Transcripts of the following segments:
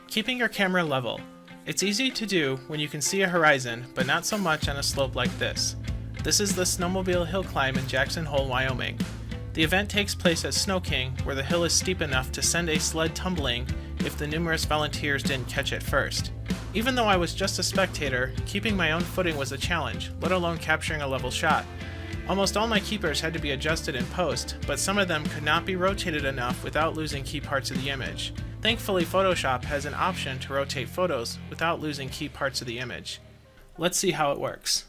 Keeping your camera level. It's easy to do when you can see a horizon, but not so much on a slope like this. This is the Snowmobile Hill Climb in Jackson Hole, Wyoming. The event takes place at Snow King, where the hill is steep enough to send a sled tumbling if the numerous volunteers didn't catch it first. Even though I was just a spectator, keeping my own footing was a challenge, let alone capturing a level shot. Almost all my keepers had to be adjusted in post, but some of them could not be rotated enough without losing key parts of the image. Thankfully, Photoshop has an option to rotate photos without losing key parts of the image. Let's see how it works.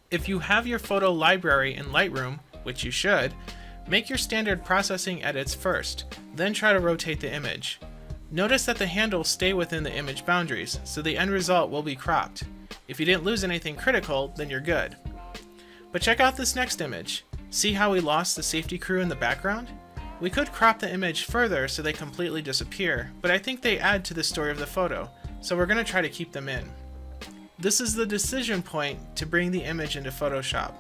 If you have your photo library in Lightroom, which you should, make your standard processing edits first, then try to rotate the image. Notice that the handles stay within the image boundaries, so the end result will be cropped. If you didn't lose anything critical, then you're good. But check out this next image. See how we lost the safety crew in the background? We could crop the image further so they completely disappear, but I think they add to the story of the photo, so we're going to try to keep them in. This is the decision point to bring the image into Photoshop.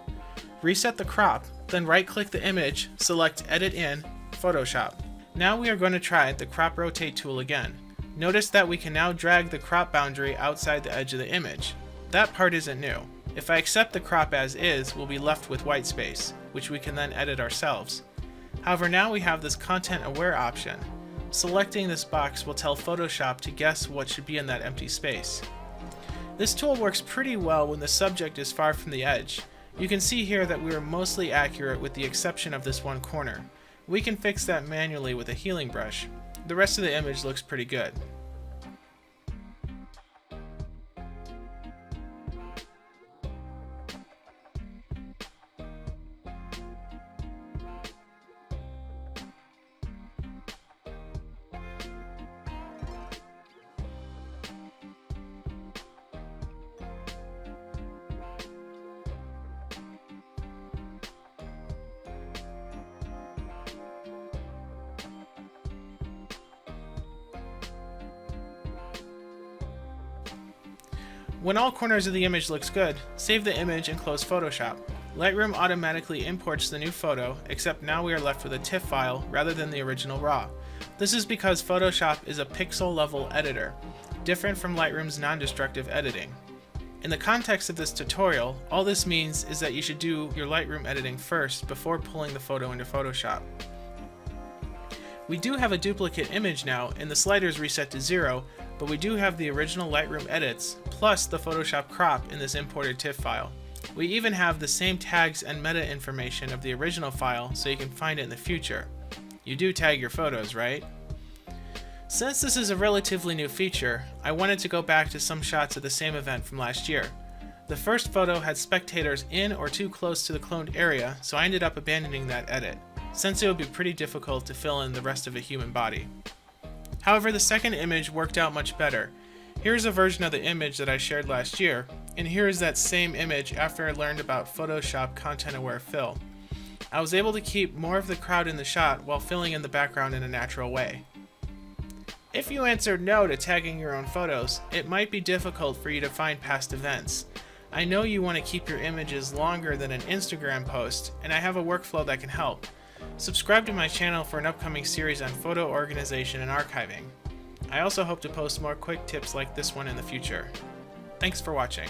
Reset the crop, then right-click the image, select Edit in, Photoshop. Now we are going to try the Crop Rotate tool again. Notice that we can now drag the crop boundary outside the edge of the image. That part isn't new. If I accept the crop as is, we'll be left with white space, which we can then edit ourselves. However, now we have this Content Aware option. Selecting this box will tell Photoshop to guess what should be in that empty space. This tool works pretty well when the subject is far from the edge. You can see here that we are mostly accurate with the exception of this one corner. We can fix that manually with a healing brush. The rest of the image looks pretty good. When all corners of the image looks good, save the image and close Photoshop. Lightroom automatically imports the new photo, except now we are left with a TIFF file rather than the original RAW. This is because Photoshop is a pixel-level editor, different from Lightroom's non-destructive editing. In the context of this tutorial, all this means is that you should do your Lightroom editing first before pulling the photo into Photoshop. We do have a duplicate image now, and the slider is reset to 0, but we do have the original Lightroom edits, plus the Photoshop crop in this imported TIFF file. We even have the same tags and meta information of the original file, so you can find it in the future. You do tag your photos, right? Since this is a relatively new feature, I wanted to go back to some shots of the same event from last year. The first photo had spectators in or too close to the cloned area, so I ended up abandoning that edit, since it would be pretty difficult to fill in the rest of a human body. However, the second image worked out much better. Here's a version of the image that I shared last year, and here is that same image after I learned about Photoshop Content Aware Fill. I was able to keep more of the crowd in the shot while filling in the background in a natural way. If you answered no to tagging your own photos, it might be difficult for you to find past events. I know you want to keep your images longer than an Instagram post, and I have a workflow that can help. Subscribe to my channel for an upcoming series on photo organization and archiving. I also hope to post more quick tips like this one in the future. Thanks for watching.